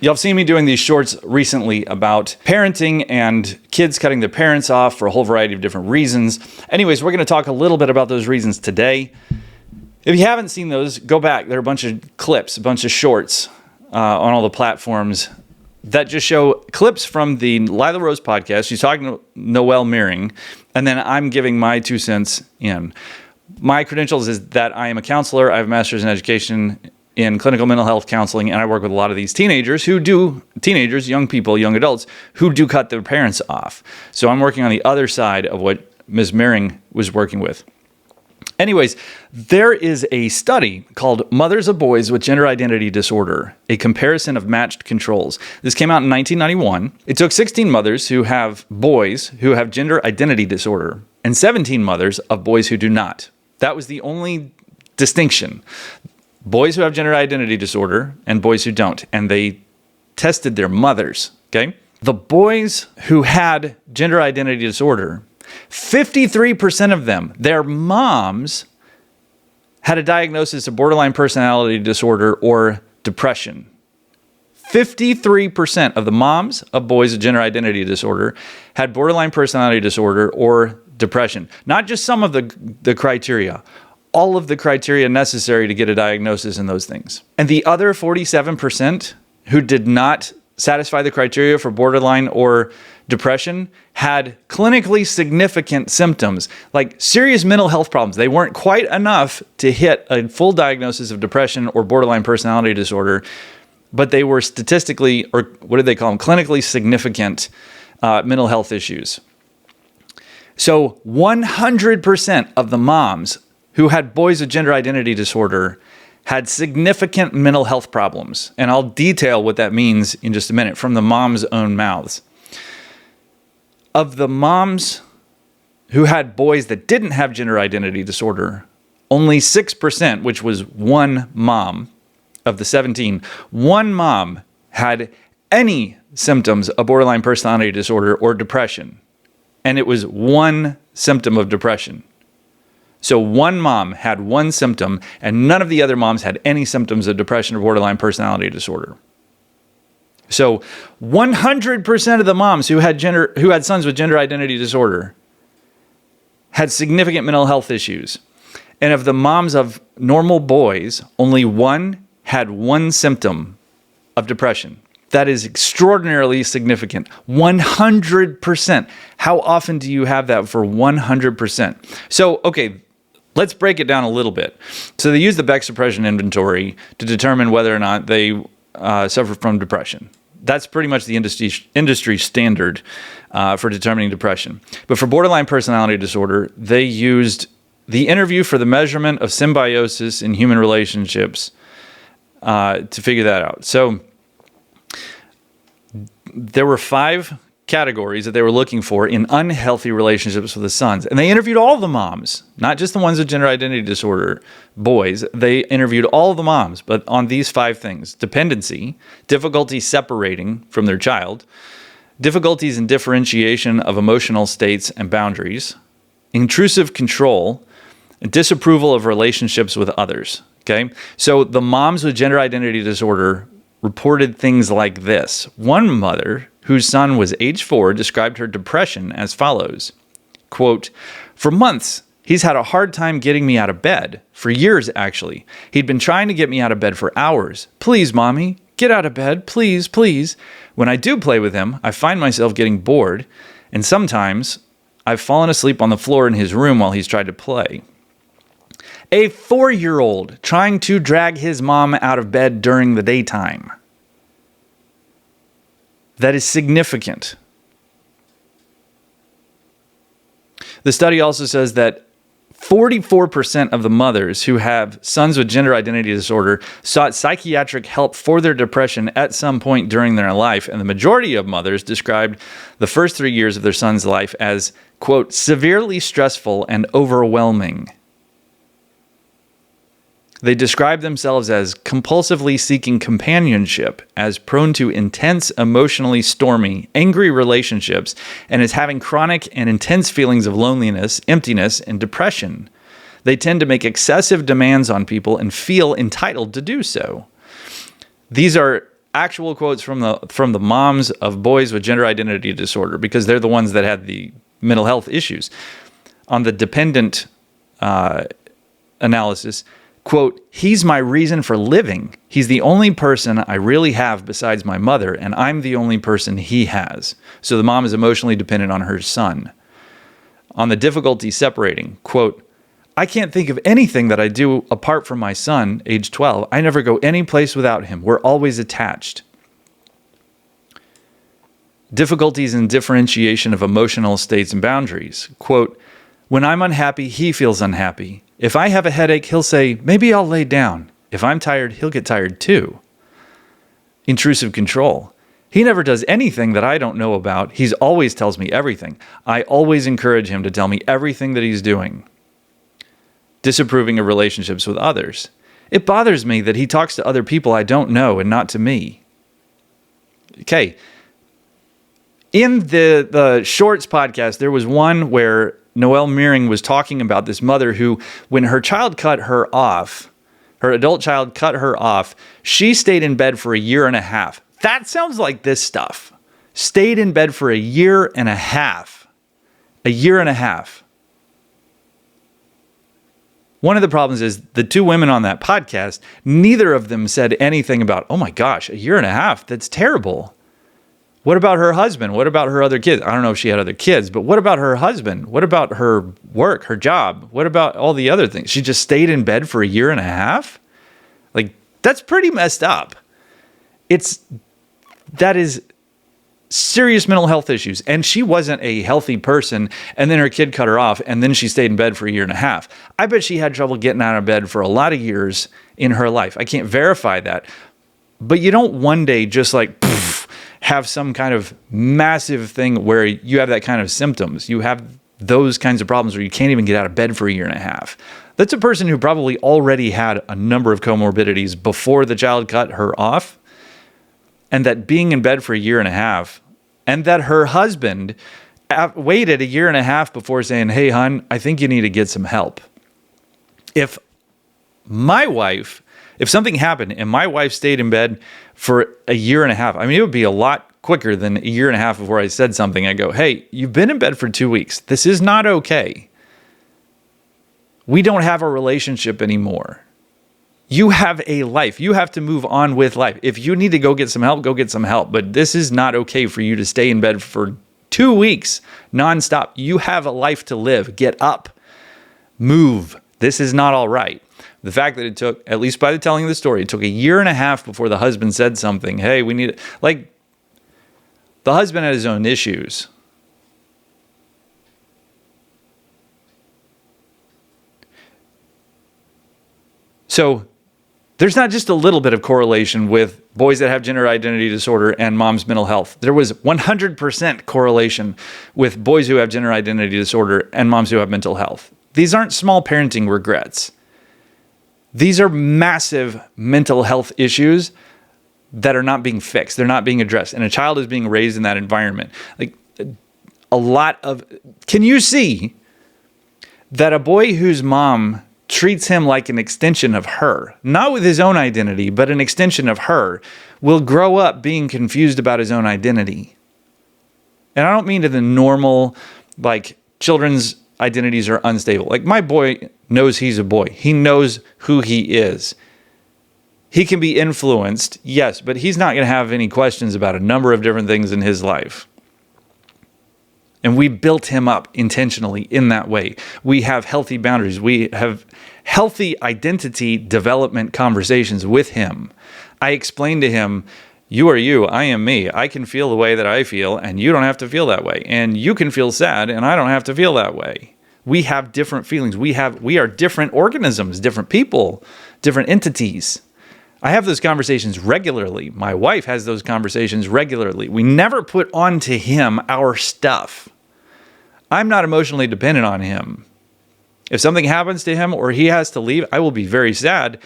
Y'all have seen me doing these shorts recently about parenting and kids cutting their parents off for a whole variety of different reasons. Anyways, we're going to talk a little bit about those reasons today. If you haven't seen those, go back. There are a bunch of clips, a bunch of shorts on all the platforms that just show clips from the Lila Rose podcast. She's talking to Noelle Meering, and then I'm giving my 2 cents in. My credentials is that I am a counselor. I have a master's in education in clinical mental health counseling, and I work with a lot of these teenagers, young people, young adults, who do cut their parents off. So I'm working on the other side of what Ms. Meering was working with. Anyways, there is a study called Mothers of Boys with Gender Identity Disorder, a comparison of matched controls. This came out in 1991. It took 16 mothers who have boys who have gender identity disorder and 17 mothers of boys who do not. That was the only distinction. Boys who have gender identity disorder and boys who don't. And they tested their mothers, okay? The boys who had gender identity disorder, 53% of them, their moms had a diagnosis of borderline personality disorder or depression. 53% of the moms of boys with gender identity disorder had borderline personality disorder or depression. Not just some of the criteria, all of the criteria necessary to get a diagnosis in those things. And the other 47% who did not satisfy the criteria for borderline or depression had clinically significant symptoms, like serious mental health problems. They weren't quite enough to hit a full diagnosis of depression or borderline personality disorder, but they were statistically, or what do they call them, clinically significant mental health issues. So 100% of the moms who had boys with gender identity disorder had significant mental health problems. And I'll detail what that means in just a minute from the moms' own mouths. Of the moms who had boys that didn't have gender identity disorder, only 6%, which was one mom of the 17, one mom had any symptoms of borderline personality disorder or depression. And it was one symptom of depression. So one mom had one symptom, and none of the other moms had any symptoms of depression or borderline personality disorder. So 100% of the moms who had sons with gender identity disorder had significant mental health issues. And of the moms of normal boys, only one had one symptom of depression. That is extraordinarily significant. 100%. How often do you have that for 100%? So, okay, let's break it down a little bit. So they use the Beck Suppression Inventory to determine whether or not they suffer from depression. That's pretty much the industry standard for determining depression. But for borderline personality disorder, they used the interview for the measurement of symbiosis in human relationships to figure that out. So there were 5 categories that they were looking for in unhealthy relationships with the sons. And they interviewed all the moms, not just the ones with gender identity disorder boys. They interviewed all of the moms, but on these 5 things: dependency, difficulty separating from their child, difficulties in differentiation of emotional states and boundaries, intrusive control, and disapproval of relationships with others. Okay? So the moms with gender identity disorder reported things like this. One mother whose son was age 4 described her depression as follows, quote, "For months, he's had a hard time getting me out of bed. For years, actually. He'd been trying to get me out of bed for hours. Please, mommy, get out of bed, please, please. When I do play with him, I find myself getting bored, and sometimes I've fallen asleep on the floor in his room while he's tried to play." A 4-year-old trying to drag his mom out of bed during the daytime. That is significant. The study also says that 44% of the mothers who have sons with gender identity disorder sought psychiatric help for their depression at some point during their life, and the majority of mothers described the first 3 years of their son's life as, quote, "severely stressful and overwhelming." They describe themselves as compulsively seeking companionship, as prone to intense, emotionally stormy, angry relationships, and as having chronic and intense feelings of loneliness, emptiness, and depression. They tend to make excessive demands on people and feel entitled to do so. These are actual quotes from the moms of boys with gender identity disorder, because they're the ones that had the mental health issues. On the dependent analysis, quote, "He's my reason for living. He's the only person I really have besides my mother, and I'm the only person he has." So the mom is emotionally dependent on her son. On the difficulty separating, quote, "I can't think of anything that I do apart from my son, age 12. I never go any place without him. We're always attached." Difficulties in differentiation of emotional states and boundaries. Quote, "When I'm unhappy, he feels unhappy. If I have a headache, he'll say, maybe I'll lay down. If I'm tired, he'll get tired too." Intrusive control. "He never does anything that I don't know about. He always tells me everything. I always encourage him to tell me everything that he's doing." Disapproving of relationships with others. "It bothers me that he talks to other people I don't know and not to me." Okay. In the Shorts podcast, there was one where Noelle Meering was talking about this mother who, when her child cut her off, her adult child cut her off, she stayed in bed for 1.5 years. That sounds like this stuff. Stayed in bed for 1.5 years. 1.5 years. One of the problems is the two women on that podcast, neither of them said anything about, oh my gosh, 1.5 years, that's terrible. What about her husband? What about her other kids? I don't know if she had other kids, but what about her husband? What about her work, her job? What about all the other things? She just stayed in bed for 1.5 years? Like, that's pretty messed up. That is serious mental health issues. And she wasn't a healthy person, and then her kid cut her off, and then she stayed in bed for 1.5 years. I bet she had trouble getting out of bed for a lot of years in her life. I can't verify that. But you don't one day just like have some kind of massive thing where you have that kind of symptoms. You have those kinds of problems where you can't even get out of bed for 1.5 years. That's a person who probably already had a number of comorbidities before the child cut her off. And that being in bed for 1.5 years, and that her husband waited 1.5 years before saying, hey, hon, I think you need to get some help. If something happened and my wife stayed in bed for 1.5 years, I mean, it would be a lot quicker than 1.5 years before I said something. I go, hey, you've been in bed for 2 weeks. This is not okay. We don't have a relationship anymore. You have a life. You have to move on with life. If you need to go get some help, go get some help. But this is not okay for you to stay in bed for 2 weeks nonstop. You have a life to live. Get up. Move. This is not all right. The fact that it took, at least by the telling of the story, it took 1.5 years before the husband said something. Hey, we need it. Like, the husband had his own issues. So there's not just a little bit of correlation with boys that have gender identity disorder and mom's mental health. There was 100% correlation with boys who have gender identity disorder and moms who have mental health. These aren't small parenting regrets. These are massive mental health issues that are not being fixed. They're not being addressed. And a child is being raised in that environment. Like, can you see that a boy whose mom treats him like an extension of her, not with his own identity, but an extension of her, will grow up being confused about his own identity? And I don't mean to the normal, like, children's identities are unstable. Like, my boy knows he's a boy. He knows who he is. He can be influenced, yes, but he's not going to have any questions about a number of different things in his life. And we built him up intentionally in that way. We have healthy boundaries. We have healthy identity development conversations with him. I explained to him, you are you, I am me. I can feel the way that I feel, and you don't have to feel that way. And you can feel sad, and I don't have to feel that way. We have different feelings. We are different organisms, different people, different entities. I have those conversations regularly. My wife has those conversations regularly. We never put onto him our stuff. I'm not emotionally dependent on him. If something happens to him or he has to leave, I will be very sad,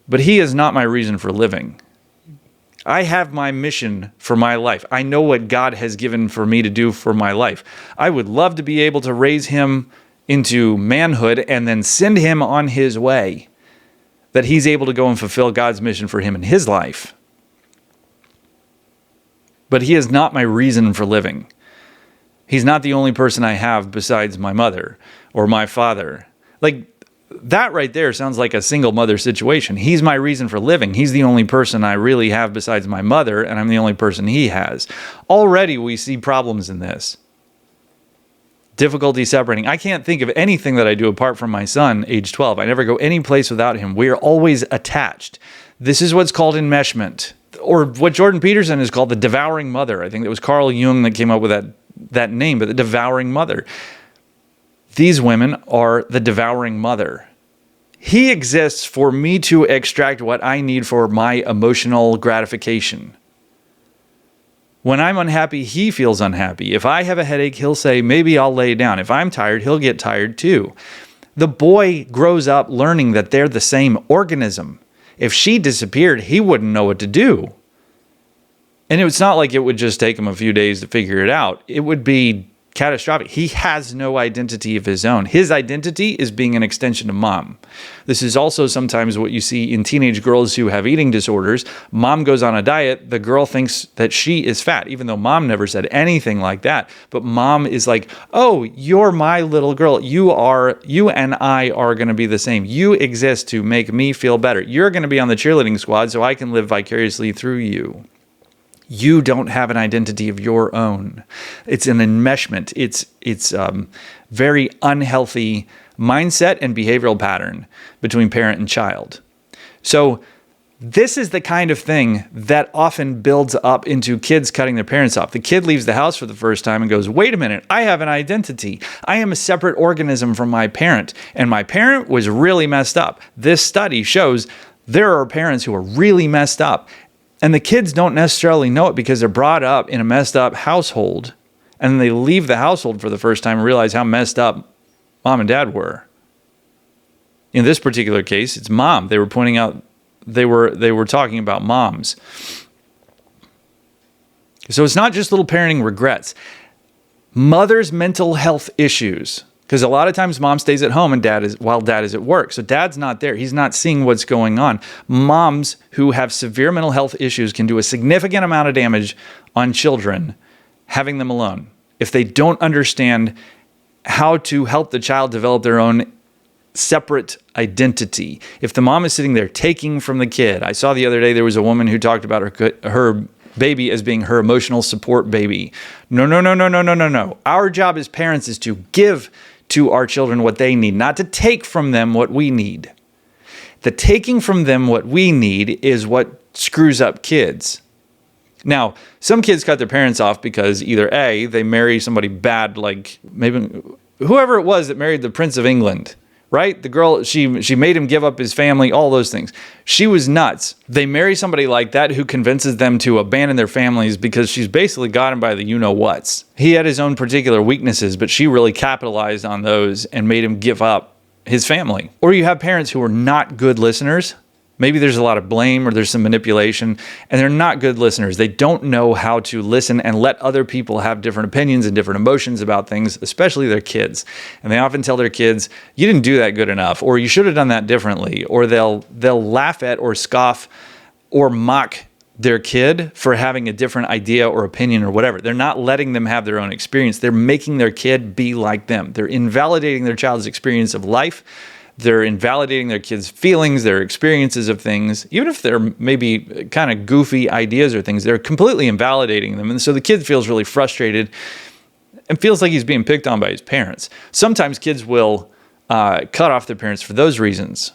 but he is not my reason for living. I have my mission for my life. I know what God has given for me to do for my life. I would love to be able to raise him into manhood and then send him on his way, that he's able to go and fulfill God's mission for him in his life. but he is not my reason for living. He's not the only person I have besides my mother or my father. Like, that right there sounds like a single mother situation. He's my reason for living. He's the only person I really have besides my mother, and I'm the only person he has. Already we see problems in this. Difficulty separating. I can't think of anything that I do apart from my son, age 12. I never go any place without him. We are always attached. This is what's called enmeshment, or what Jordan Peterson has called the devouring mother. I think it was Carl Jung that came up with that name, but the devouring mother. These women are the devouring mother. He exists for me to extract what I need for my emotional gratification. When I'm unhappy, he feels unhappy. If I have a headache, he'll say, maybe I'll lay down. If I'm tired, he'll get tired too. The boy grows up learning that they're the same organism. If she disappeared, he wouldn't know what to do. And it's not like it would just take him a few days to figure it out. It would be catastrophic. He has no identity of his own. His identity is being an extension of mom. This is also sometimes what you see in teenage girls who have eating disorders. Mom goes on a diet. The girl thinks that she is fat, even though mom never said anything like that. But mom is like, oh, you're my little girl. You and I are going to be the same. You exist to make me feel better. You're going to be on the cheerleading squad so I can live vicariously through you. You don't have an identity of your own. It's an enmeshment. It's very unhealthy mindset and behavioral pattern between parent and child. So this is the kind of thing that often builds up into kids cutting their parents off. The kid leaves the house for the first time and goes, wait a minute, I have an identity. I am a separate organism from my parent, and my parent was really messed up. This study shows there are parents who are really messed up. And the kids don't necessarily know it because they're brought up in a messed up household, and then they leave the household for the first time and realize how messed up mom and dad were. In this particular case, it's mom. They were pointing out, they were talking about moms. So it's not just little parenting regrets. Mother's mental health issues. Because a lot of times mom stays at home and while dad is at work. So dad's not there. He's not seeing what's going on. Moms who have severe mental health issues can do a significant amount of damage on children having them alone. If they don't understand how to help the child develop their own separate identity. If the mom is sitting there taking from the kid. I saw the other day there was a woman who talked about her baby as being her emotional support baby. No. Our job as parents is to give to our children what they need, not to take from them what we need. The taking from them what we need is what screws up kids. Now, some kids cut their parents off because either A, they marry somebody bad, like maybe whoever it was that married the Prince of England, right? The girl, she made him give up his family, all those things. She was nuts. They marry somebody like that who convinces them to abandon their families because she's basically got him by the you-know-whats. He had his own particular weaknesses, but she really capitalized on those and made him give up his family. Or you have parents who are not good listeners. Maybe there's a lot of blame or there's some manipulation, and they're not good listeners. They don't know how to listen and let other people have different opinions and different emotions about things, especially their kids. And they often tell their kids, you didn't do that good enough, or you should have done that differently, or they'll laugh at or scoff or mock their kid for having a different idea or opinion or whatever. They're not letting them have their own experience. They're making their kid be like them. They're invalidating their child's experience of life. They're invalidating their kids' feelings, their experiences of things. Even if they're maybe kind of goofy ideas or things, they're completely invalidating them. And so the kid feels really frustrated and feels like he's being picked on by his parents. Sometimes kids will cut off their parents for those reasons.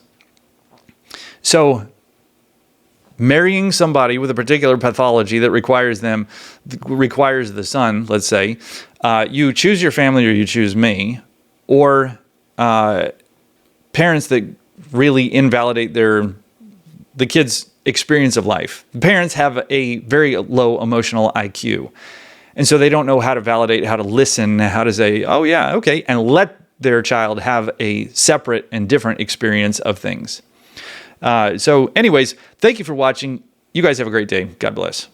So marrying somebody with a particular pathology that requires the son, let's say, you choose your family or you choose me, or parents that really invalidate the kid's experience of life. Parents have a very low emotional IQ. And so they don't know how to validate, how to listen, how to say, oh yeah, okay, and let their child have a separate and different experience of things. So anyways, thank you for watching. You guys have a great day. God bless.